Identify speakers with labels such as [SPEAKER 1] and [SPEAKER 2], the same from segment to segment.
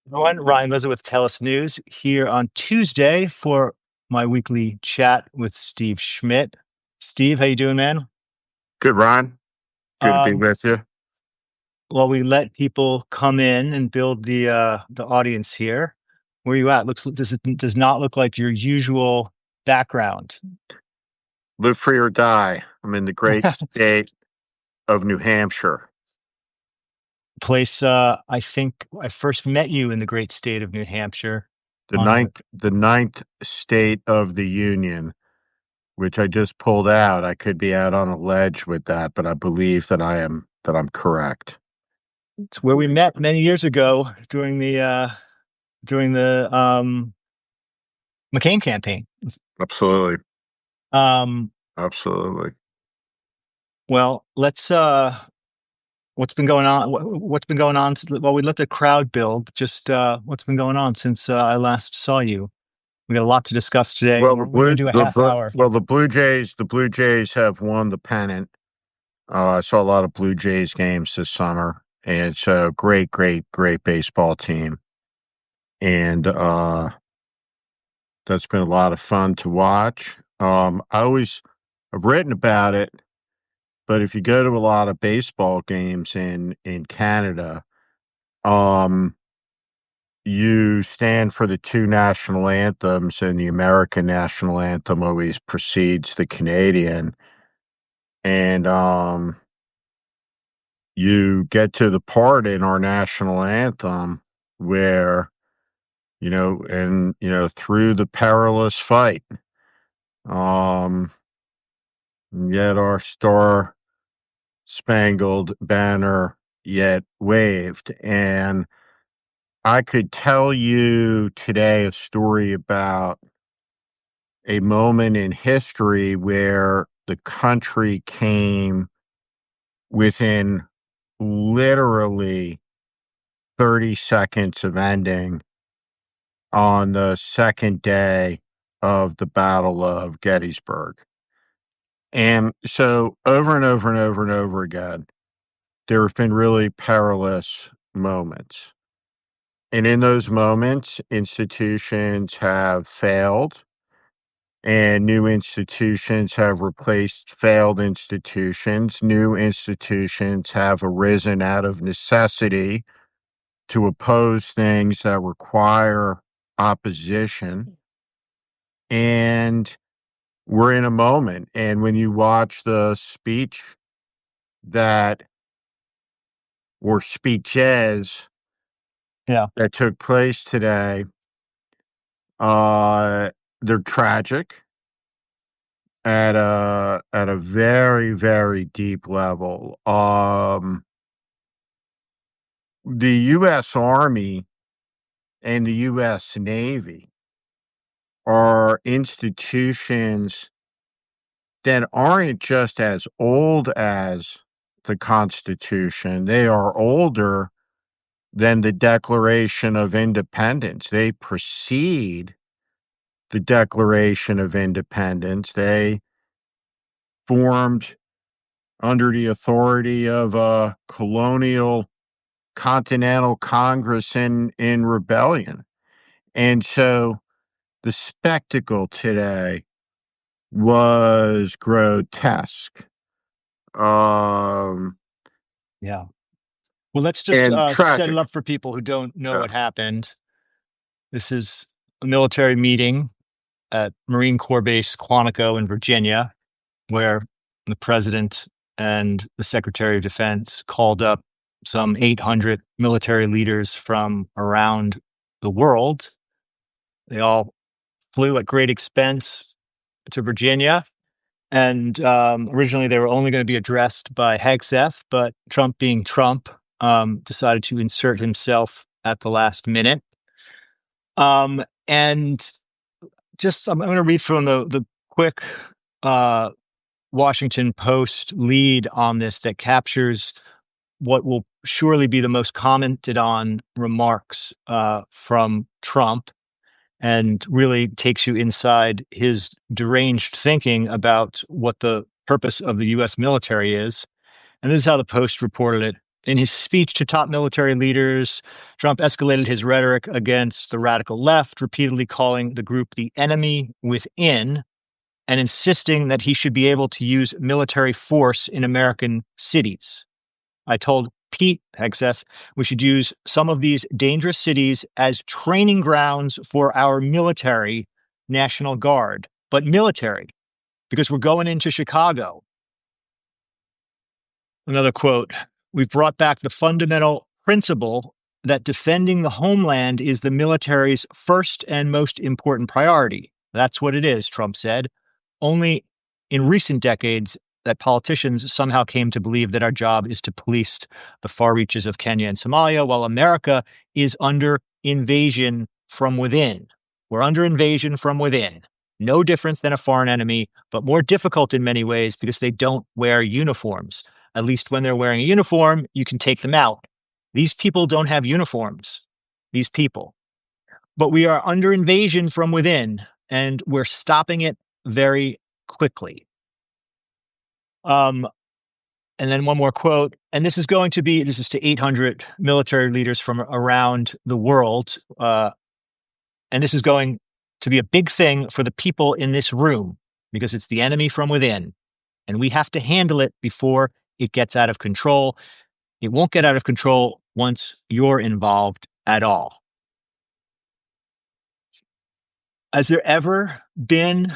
[SPEAKER 1] Everyone, Ryan Lizard with Tellus News here on Tuesday for my weekly chat with Steve Schmidt. Steve, how you doing, man?
[SPEAKER 2] Good, Ron. Good to be
[SPEAKER 1] Um,
[SPEAKER 2] with you.
[SPEAKER 1] while we let people come in and build the audience here, where you at? Does not look like your usual background.
[SPEAKER 2] Live free or die. I'm in the great state of New Hampshire,
[SPEAKER 1] Place I think I first met you in the great state of New Hampshire
[SPEAKER 2] the
[SPEAKER 1] on the
[SPEAKER 2] ninth state of the Union, which I just pulled out. I could be out on a ledge with that, but I believe that I'm correct.
[SPEAKER 1] it's where we met many years ago during the McCain campaign.
[SPEAKER 2] Absolutely,
[SPEAKER 1] Um,
[SPEAKER 2] absolutely.
[SPEAKER 1] well, let's what's been going on? What's been going on? Well, we let the crowd build. Just what's been going on since I last saw you? We got a lot to discuss today.
[SPEAKER 2] Well,
[SPEAKER 1] We're going to do a half hour.
[SPEAKER 2] the Blue Jays have won the pennant. I saw a lot of Blue Jays games this summer, and it's a great baseball team, and that's been a lot of fun to watch. I've written about it, but if you go to a lot of baseball games in Canada, um, you stand for the two national anthems, and the American national anthem always precedes the Canadian. And you get to the part in our national anthem where, through the perilous fight, um, yet our star spangled banner yet waved. And I could tell you today a story about a moment in history where the country came within literally 30 seconds of ending on the second day of the Battle of Gettysburg. And so over and over and over and over again, there have been really perilous moments. And in those moments, institutions have failed and new institutions have replaced failed institutions. New institutions have arisen out of necessity to oppose things that require opposition. And we're in a moment. And when you watch the speech that, or speeches
[SPEAKER 1] Yeah,
[SPEAKER 2] that took place today, they're tragic at a very deep level. The U.S. Army and the U.S. Navy are institutions that aren't just as old as the Constitution. They are older than the Declaration of Independence. They precede the Declaration of Independence. They formed under the authority of a colonial continental Congress in rebellion. And so the spectacle today was grotesque,
[SPEAKER 1] yeah. Well, let's just
[SPEAKER 2] and
[SPEAKER 1] set it
[SPEAKER 2] tragic.
[SPEAKER 1] up for people who don't know
[SPEAKER 2] Yeah.
[SPEAKER 1] what happened. This is a military meeting at Marine Corps Base Quantico in Virginia, where the president and the Secretary of Defense called up some 800 military leaders from around the world. They all flew at great expense to Virginia. And originally, they were only going to be addressed by Hegseth, but Trump, being Trump, decided to insert himself at the last minute. And just I'm going to read from the quick uh, Washington Post lead on this that captures what will surely be the most commented on remarks from Trump and really takes you inside his deranged thinking about what the purpose of the U.S. military is. And this is how the Post reported it. In his speech to top military leaders, Trump escalated his rhetoric against the radical left, repeatedly calling the group the enemy within and insisting that he should be able to use military force in American cities. I told Pete Hegseth we should use some of these dangerous cities as training grounds for our military, National Guard, but military, because we're going into Chicago. Another quote, we've brought back the fundamental principle that defending the homeland is the military's first and most important priority. That's what it is, Trump said. Only in recent decades that politicians somehow came to believe that our job is to police the far reaches of Kenya and Somalia, while America is under invasion from within. We're under invasion from within. No different than a foreign enemy, but more difficult in many ways because they don't wear uniforms. At least when they're wearing a uniform, you can take them out. These people don't have uniforms, these people. But we are under invasion from within, and we're stopping it very quickly. And then one more quote, and this is to 800 military leaders from around the world. And this is going to be a big thing for the people in this room because it's the enemy from within. And we have to handle it before it gets out of control. It won't get out of control once you're involved at all. Has there ever been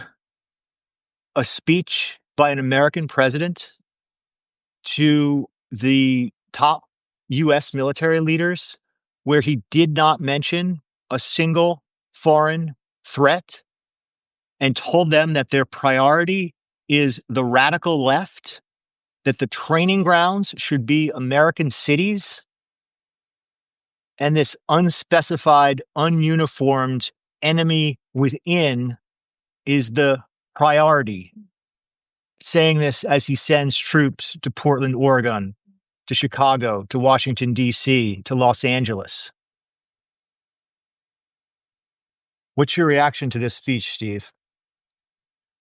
[SPEAKER 1] a speech by an American president to the top U.S. military leaders where he did not mention a single foreign threat and told them that their priority is the radical left, that the training grounds should be American cities, and this unspecified, ununiformed enemy within is the priority? Saying this as he sends troops to Portland, Oregon, to Chicago, to Washington, D.C., to Los Angeles. What's your reaction to this speech, Steve?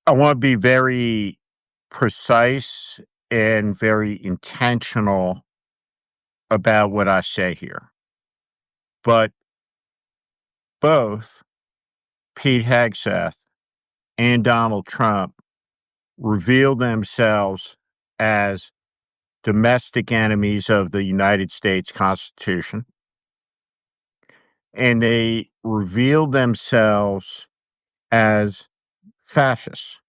[SPEAKER 2] I want to be very precise and very intentional about what I say here. But both Pete Hegseth and Donald Trump reveal themselves as domestic enemies of the United States Constitution. And they reveal themselves as fascists.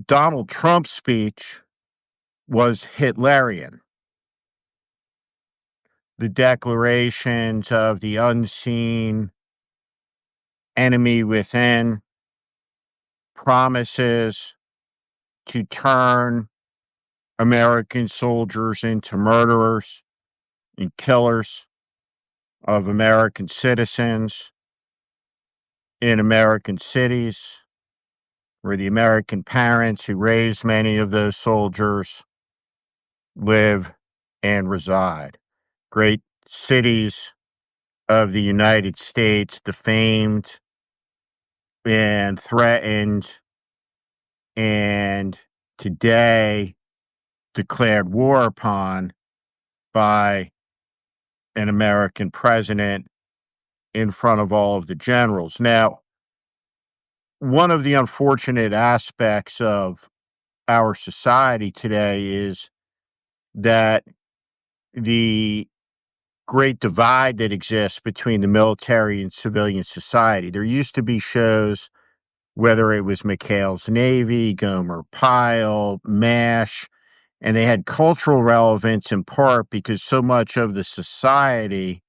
[SPEAKER 2] Donald Trump's speech was Hitlerian. The declarations of the unseen enemy within, promises to turn American soldiers into murderers and killers of American citizens in American cities, where the American parents who raised many of those soldiers live and reside. Great cities of the United States defamed and threatened, and today declared war upon by an American president in front of all of the generals. Now, one of the unfortunate aspects of our society today is that the great divide that exists between the military and civilian society. There used to be shows, whether it was McHale's Navy, Gomer Pyle, MASH, and they had cultural relevance in part because so much of the society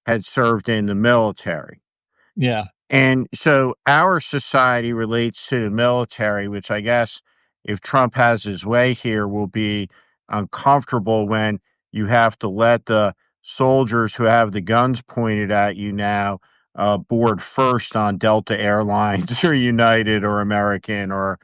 [SPEAKER 2] had served in the military.
[SPEAKER 1] Yeah.
[SPEAKER 2] And so our society relates to the military, which I guess if Trump has his way here will be uncomfortable when you have to let the soldiers who have the guns pointed at you now board first on Delta Airlines or United or American or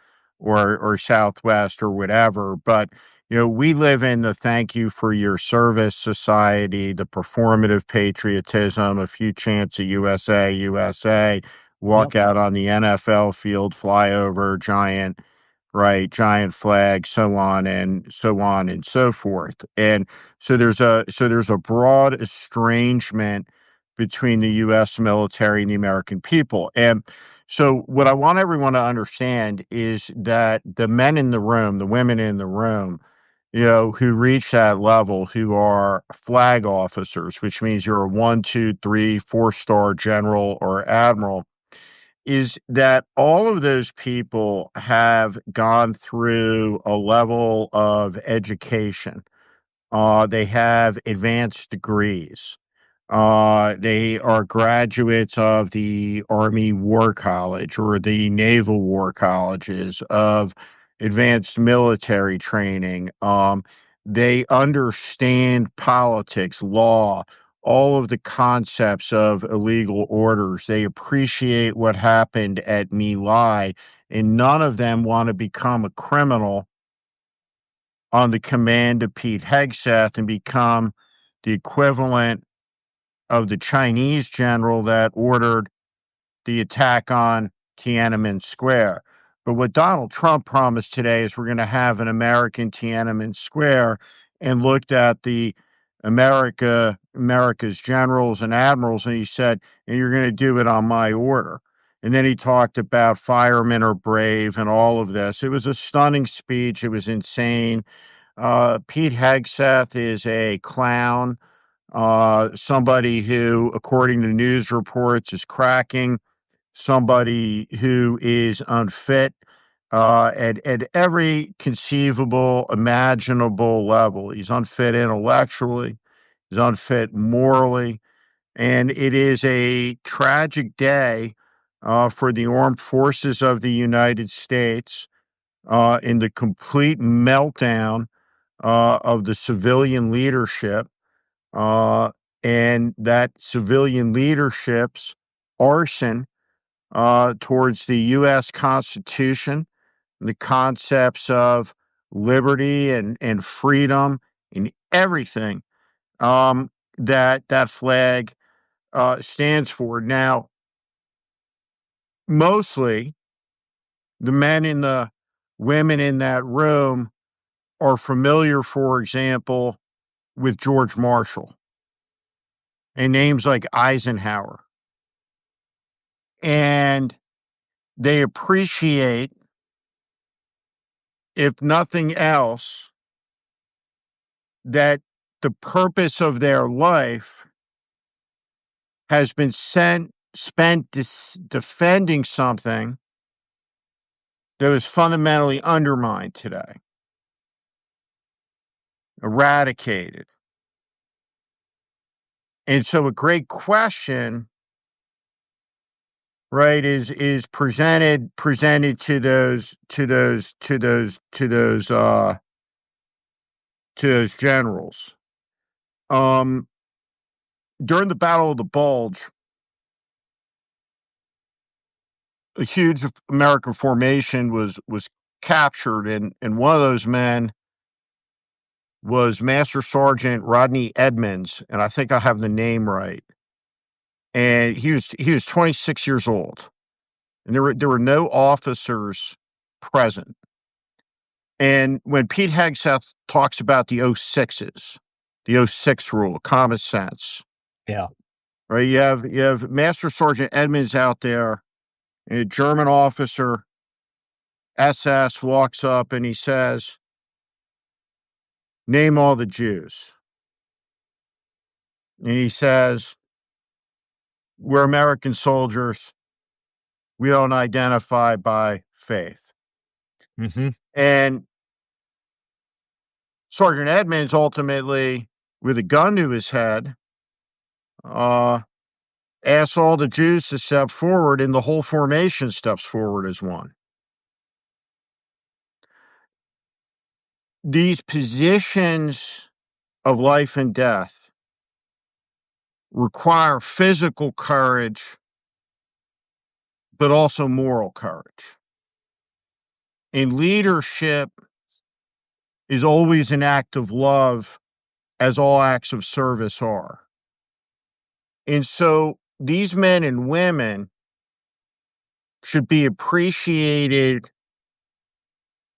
[SPEAKER 2] Southwest or whatever. But we live in the thank you for your service society, the performative patriotism, a few chants of USA, walk out on the NFL field, fly over giant right? Giant flag, so on and so on and so forth. And so there's a broad estrangement between the US military and the American people. And so what I want everyone to understand is that the men in the room, the women in the room, who reach that level, who are flag officers, which means you're a 1, 2, 3, 4-star general or admiral, is that all of those people have gone through a level of education. They have advanced degrees. They are graduates of the Army War College or the Naval War Colleges of advanced military training. They understand politics, law, all of the concepts of illegal orders. They appreciate what happened at My Lai, and none of them want to become a criminal on the command of Pete Hegseth and become the equivalent of the Chinese general that ordered the attack on Tiananmen Square. But what Donald Trump promised today is we're going to have an American Tiananmen Square, and looked at the America's generals and admirals, and he said, and you're going to do it on my order. And then he talked about firemen are brave and all of this. It was a stunning speech. It was insane. Pete Hegseth is a clown, somebody who, according to news reports, is cracking, somebody who is unfit at every conceivable, imaginable level. He's unfit intellectually, he's unfit morally, and it is a tragic day for the armed forces of the United States in the complete meltdown of the civilian leadership, uh, and that civilian leadership's arson towards the U.S. Constitution, the concepts of liberty and freedom and everything that flag stands for. Now, mostly the men and the women in that room are familiar, for example, with George Marshall and names like Eisenhower. And they appreciate, if nothing else, that the purpose of their life has been spent defending something that was fundamentally undermined today, eradicated. And so a great question, right, is presented to those generals. During the Battle of the Bulge, a huge American formation was captured, and one of those men was Master Sergeant Rodney Edmonds, and I think I have the name right. And he was 26 years old, and there were no officers present. And when Pete Hegseth talks about the '06s, the '06 rule, common sense,
[SPEAKER 1] Yeah.
[SPEAKER 2] right? You have Master Sergeant Edmonds out there, and a German officer, SS, walks up and he says, "Name all the Jews." And he says, "We're American soldiers. We don't identify by faith."
[SPEAKER 1] Hmm.
[SPEAKER 2] And Sergeant Edmonds ultimately, with a gun to his head, uh, asks all the Jews to step forward, and the whole formation steps forward as one. These positions of life and death require physical courage, but also moral courage. And leadership is always an act of love, as all acts of service are. And so these men and women should be appreciated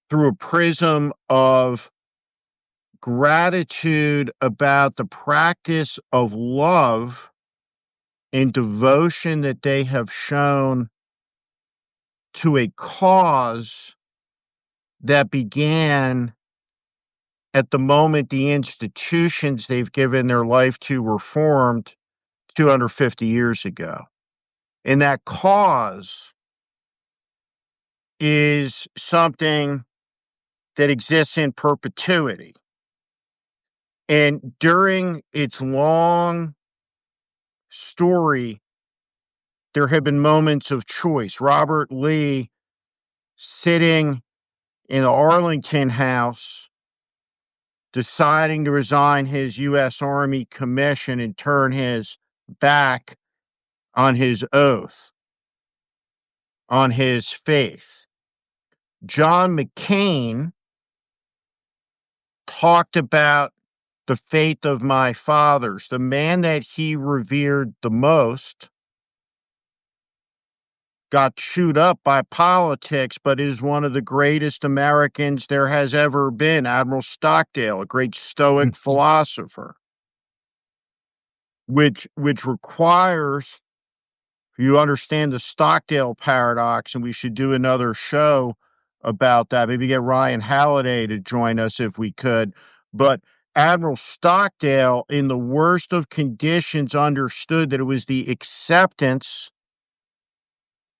[SPEAKER 2] through a prism of gratitude about the practice of love and devotion that they have shown to a cause that began at the moment the institutions they've given their life to were formed 250 years ago. And that cause is something that exists in perpetuity. And during its long story, there have been moments of choice. Robert Lee sitting in the Arlington House, deciding to resign his U.S. Army commission and turn his back on his oath, on his faith. John McCain talked about the faith of my fathers, the man that he revered the most got chewed up by politics, but is one of the greatest Americans there has ever been, Admiral Stockdale, a great Stoic philosopher, which requires you understand the Stockdale paradox, and we should do another show about that. Maybe get Ryan Halliday to join us if we could. But Admiral Stockdale, in the worst of conditions, understood that it was the acceptance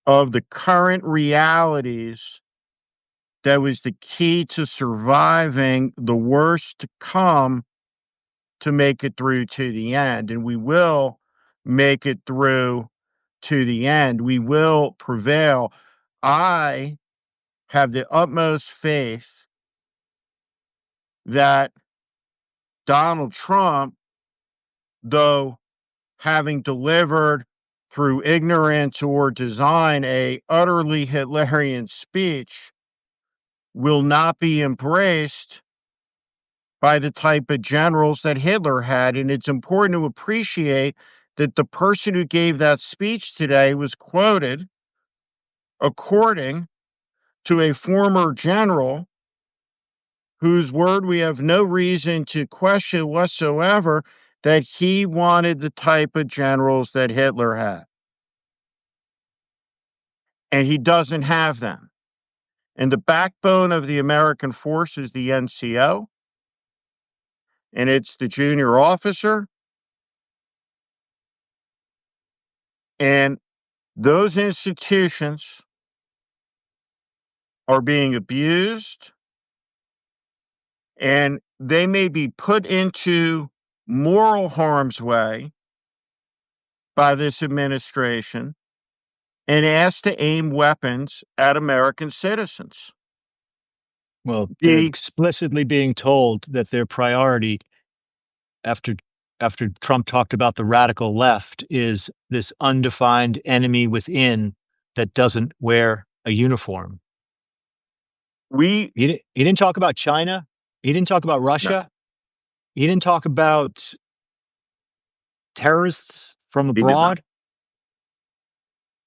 [SPEAKER 2] of the current realities that was the key to surviving the worst to come to make it through to the end. And we will make it through to the end. We will prevail. I have the utmost faith that Donald Trump, though having delivered through ignorance or design a utterly Hitlerian speech, will not be embraced by the type of generals that Hitler had. And it's important to appreciate that the person who gave that speech today was quoted, according to a former general whose word we have no reason to question whatsoever, that he wanted the type of generals that Hitler had. And he doesn't have them. And the backbone of the American force is the NCO, and it's the junior officer. And those institutions are being abused, and they may be put into moral harm's way by this administration and asked to aim weapons at American citizens.
[SPEAKER 1] Well, they're
[SPEAKER 2] The
[SPEAKER 1] explicitly being told that their priority after Trump talked about the radical left is this undefined enemy within that doesn't wear a uniform.
[SPEAKER 2] we
[SPEAKER 1] He didn't talk about China. He didn't talk about
[SPEAKER 2] no,
[SPEAKER 1] Russia. He didn't talk about terrorists from
[SPEAKER 2] he did not.
[SPEAKER 1] abroad.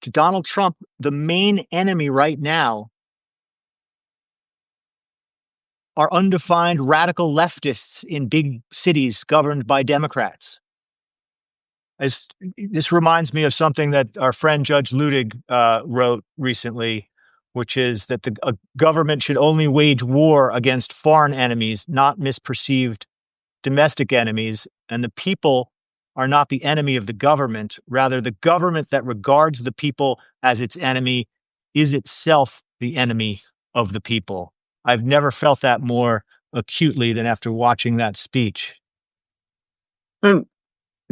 [SPEAKER 1] To Donald Trump, the main enemy right now are undefined radical leftists in big cities governed by Democrats. This reminds me of something that our friend Judge Ludig wrote recently, which is that a government should only wage war against foreign enemies, not misperceived domestic enemies, and the people are not the enemy of the government. Rather, the government that regards the people as its enemy is itself the enemy of the people. I've never felt that more acutely than after watching that speech.
[SPEAKER 2] And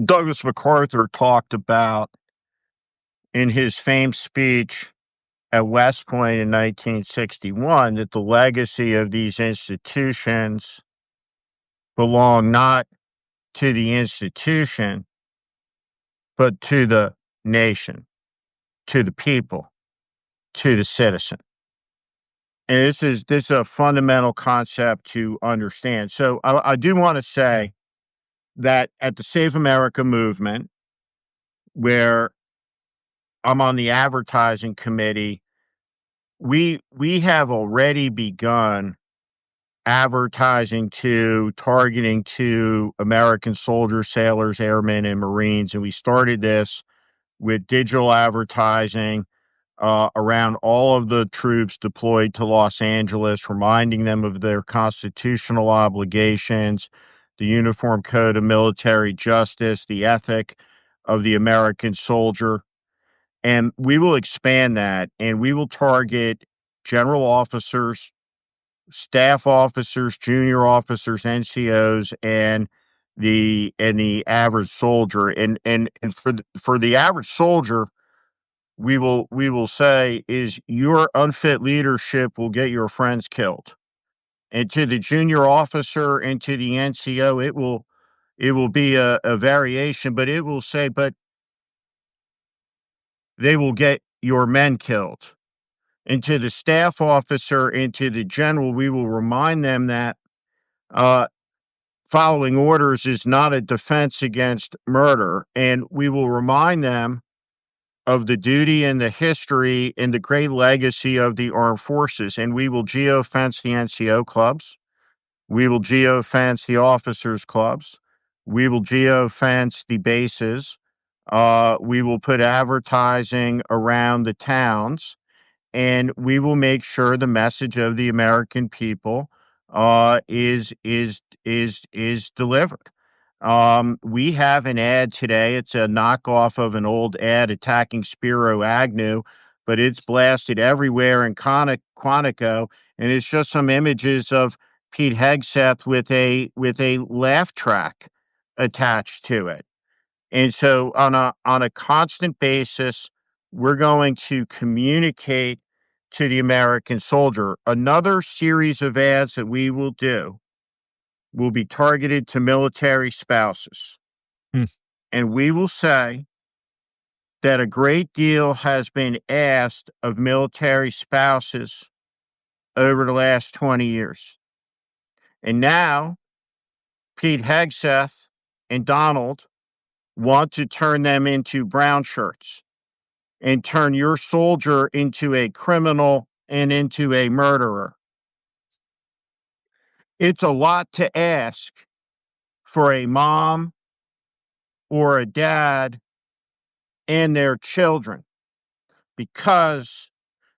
[SPEAKER 2] Douglas MacArthur talked about in his famed speech at West Point in 1961 that the legacy of these institutions belong not to the institution, but to the nation, to the people, to the citizen. And this is a fundamental concept to understand. So I do want to say that at the Save America movement, where I'm on the advertising committee, we have already begun advertising to targeting to American soldiers, sailors, airmen, and Marines, and we started this with digital advertising around all of the troops deployed to Los Angeles, reminding them of their constitutional obligations, the Uniform Code of Military Justice, the ethic of the American soldier. And we will expand that, and we will target general officers, staff officers, junior officers, NCOs, and the average soldier. And for the average soldier, we will say is your unfit leadership will get your friends killed. And to the junior officer and to the NCO, it will be a variation, but it will say, but they will get your men killed. And to the staff officer and to the general, we will remind them that uh, following orders is not a defense against murder. And we will remind them of the duty and the history and the great legacy of the armed forces. And we will geofence the NCO clubs. We will geofence the officers clubs. We will geofence the bases. We will put advertising around the towns, and we will make sure the message of the American people is delivered. We have an ad today. It's a knockoff of an old ad attacking Spiro Agnew, but it's blasted everywhere in Quantico, and it's just some images of Pete Hegseth with a laugh track attached to it. And so on a constant basis, we're going to communicate to the American soldier. Another series of ads that we will do will be targeted to military spouses.
[SPEAKER 1] Hmm.
[SPEAKER 2] And we will say that a great deal has been asked of military spouses over the last 20 years. And now Pete Hegseth and Donald want to turn them into brown shirts and turn your soldier into a criminal and into a murderer. It's a lot to ask for a mom or a dad and their children, because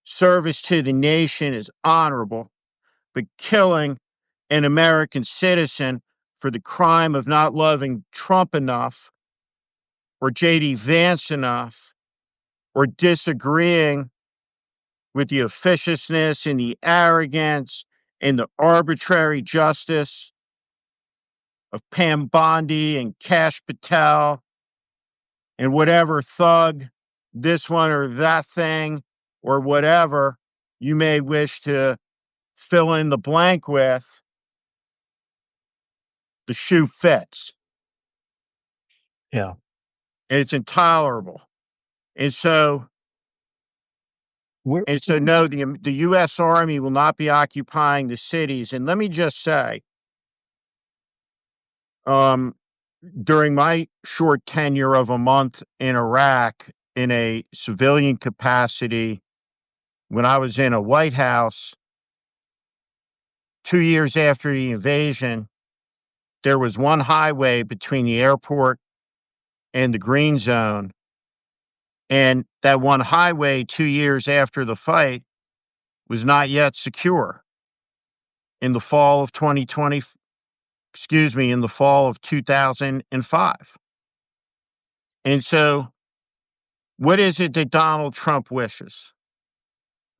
[SPEAKER 2] service to the nation is honorable, but killing an American citizen for the crime of not loving Trump enough or J.D. Vance enough or disagreeing with the officiousness and the arrogance and the arbitrary justice of Pam Bondi and Cash Patel and whatever thug, this one or that thing, or whatever you may wish to fill in the blank with, the shoe fits.
[SPEAKER 1] Yeah.
[SPEAKER 2] And it's intolerable. And so,
[SPEAKER 1] We're,
[SPEAKER 2] no, the U.S. Army will not be occupying the cities. And let me just say, um, during my short tenure of a month in Iraq in a civilian capacity, when I was in a White House 2 years after the invasion, there was one highway between the airport and the green zone. And that one highway 2 years after the fight was not yet secure. In the fall of 2020, in the fall of 2005. And so, what is it that Donald Trump wishes?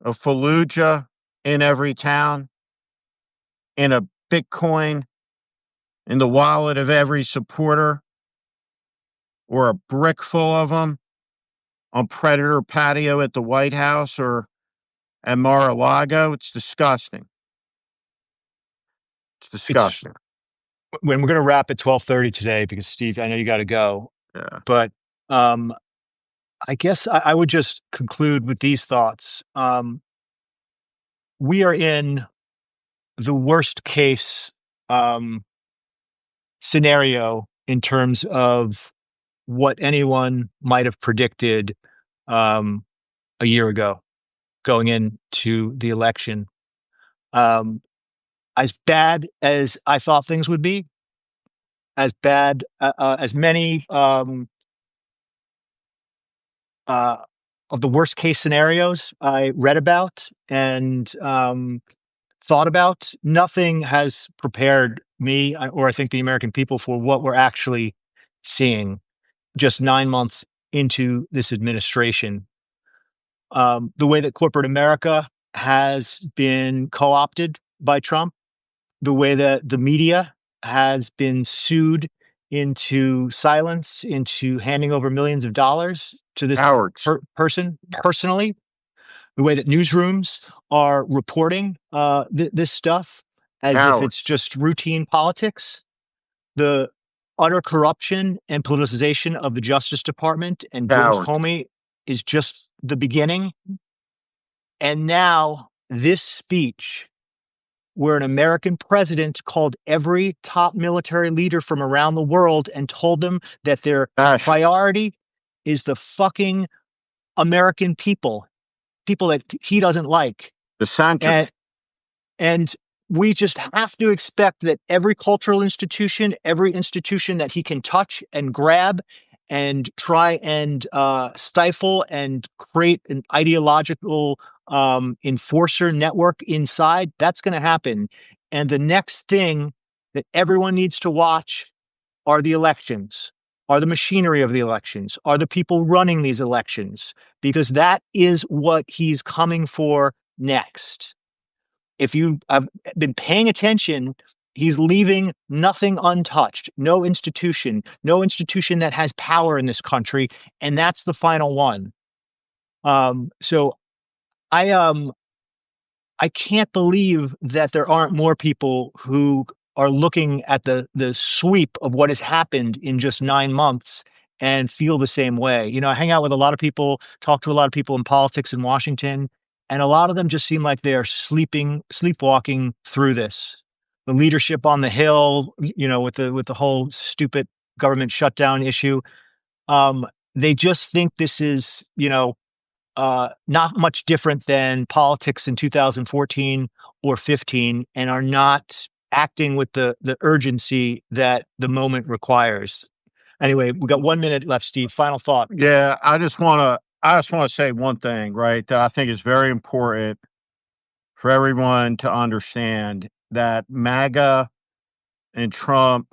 [SPEAKER 2] A Fallujah in every town, and a Bitcoin in the wallet of every supporter, or a brick full of them on Predator patio at the White House or at Mar-a-Lago? It's disgusting. It's
[SPEAKER 1] it's
[SPEAKER 2] disgusting.
[SPEAKER 1] when we're going to wrap at 12:30 today, because Steve, I know you got to go,
[SPEAKER 2] Yeah.
[SPEAKER 1] but um, I guess I would just conclude with these thoughts. We are in the worst case um, scenario in terms of what anyone might have predicted um, a year ago. going into the election. Um, as bad as I thought things would be, as bad as many uh, of the worst case scenarios I read about and thought about, nothing has prepared me or I think the American people for what we're actually seeing just 9 months into this administration. The way that corporate America has been co opted by Trump, the way that the media has been sued into silence, into handing over millions of dollars to this
[SPEAKER 2] Cowards.
[SPEAKER 1] person personally, the way that newsrooms are reporting this stuff as if it's
[SPEAKER 2] Cowards.
[SPEAKER 1] just routine politics, the utter corruption and politicization of the Justice Department and James
[SPEAKER 2] Cowards.
[SPEAKER 1] Comey is just the beginning. And now this speech, where an American president called every top military leader from around the world and told them that their
[SPEAKER 2] Fascist.
[SPEAKER 1] priority is the fucking American people, people that he doesn't like. And
[SPEAKER 2] Dissenters.
[SPEAKER 1] And we just have to expect that every cultural institution, every institution that he can touch and grab and try and stifle and create an ideological enforcer network inside, that's going to happen. And the next thing that everyone needs to watch are the elections, are the machinery of the elections, are the people running these elections, because that is what he's coming for next. If you have been paying attention, he's leaving nothing untouched. No institution that has power in this country, and that's the final one. So I I can't believe that there aren't more people who are looking at the sweep of what has happened in just 9 months and feel the same way. You know, I hang out with a lot of people, talk to a lot of people in politics in Washington, and a lot of them just seem like they are sleepwalking through this. The leadership on the Hill, you know, with the whole stupid government shutdown issue, um, they just think this is, you know, not much different than politics in 2014 or 15, and are not acting with the urgency that the moment requires. Anyway, we got 1 minute left, Steve. Final thought.
[SPEAKER 2] Yeah, I just want to say one thing, right? That I think is very important for everyone to understand that MAGA and Trump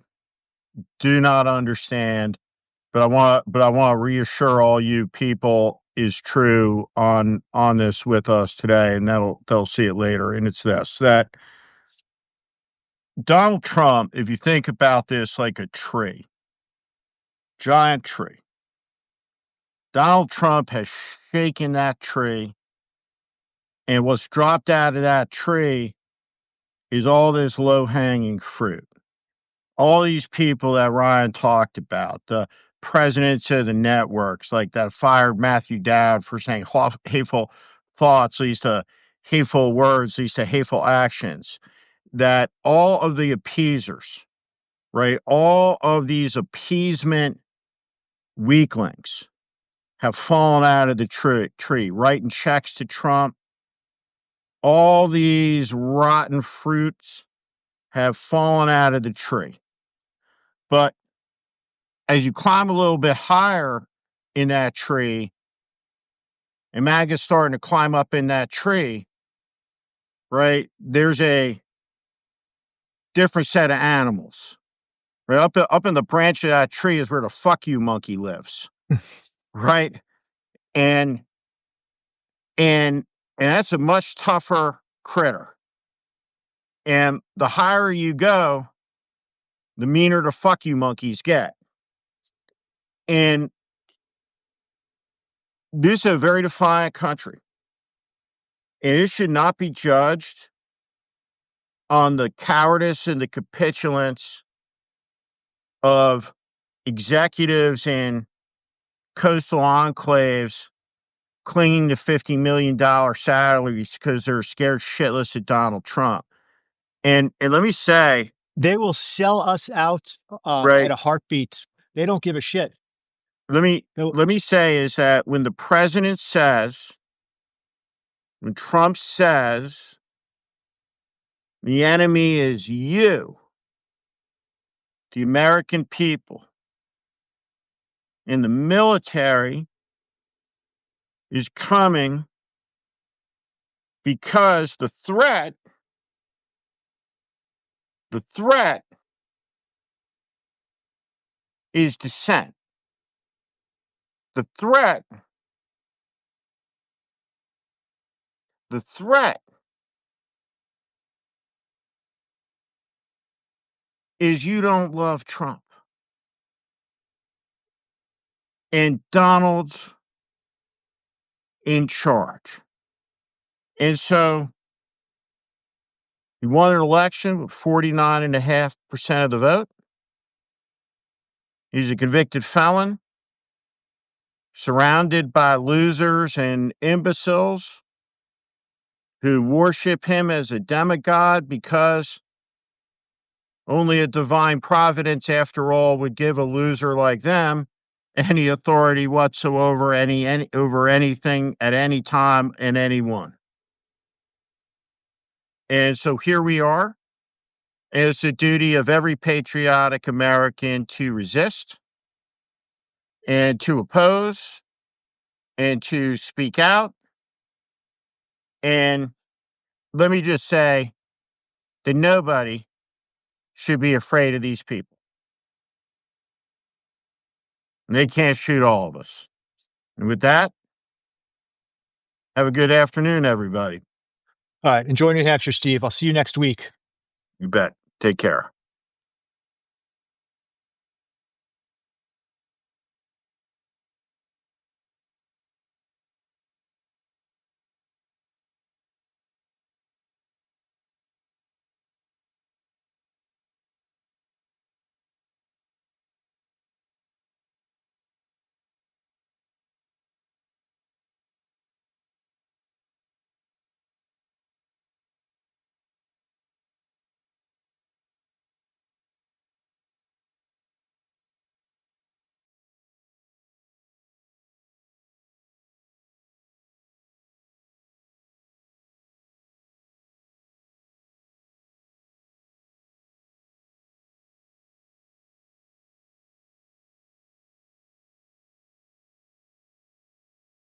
[SPEAKER 2] do not understand, but I want to reassure all you people is true on this with us today, and they'll see it later. And it's this, that Donald Trump, if you think about this like a tree, giant tree, Donald Trump has shaken that tree, and what's dropped out of that tree is all this low hanging fruit. All these people that Ryan talked about, the presidents of the networks, like that fired Matthew Dowd for saying hateful thoughts, leads to hateful words, leads to hateful actions, that all of the appeasers, right, all of these appeasement weaklings have fallen out of the tree, writing checks to Trump. All these rotten fruits have fallen out of the tree. But as you climb a little bit higher in that tree, and MAGA's starting to climb up in that tree, right? There's a different set of animals. Right up in the branch of that tree is where the fuck you monkey lives, right? And and and that's a much tougher critter. And the higher you go, the meaner the fuck you monkeys get. And this is a very defiant country. And it should not be judged on the cowardice and the capitulance of executives in coastal enclaves clinging to $50 million salaries because they're scared shitless of Donald Trump. And let me say,
[SPEAKER 1] They will sell us out at
[SPEAKER 2] right,
[SPEAKER 1] a heartbeat. They don't give a shit.
[SPEAKER 2] let me
[SPEAKER 1] They'll-
[SPEAKER 2] let me say is that when the president says when Trump says the enemy is you, the American people, and the military is coming because the threat is dissent. The threat is you don't love Trump. And Donald's in charge. And so he won an election with 49.5% of the vote. He's a convicted felon, surrounded by losers and imbeciles who worship him as a demigod because only a divine providence, after all, would give a loser like them any authority whatsoever over anything at any time and anyone. And so here we are. It's the duty of every patriotic American to resist and to oppose and to speak out. And let me just say that nobody should be afraid of these people. And they can't shoot all of us. And with that, have a good afternoon, everybody.
[SPEAKER 1] All right. Enjoy New Hampshire, Steve. I'll see you next week.
[SPEAKER 2] You bet. Take care.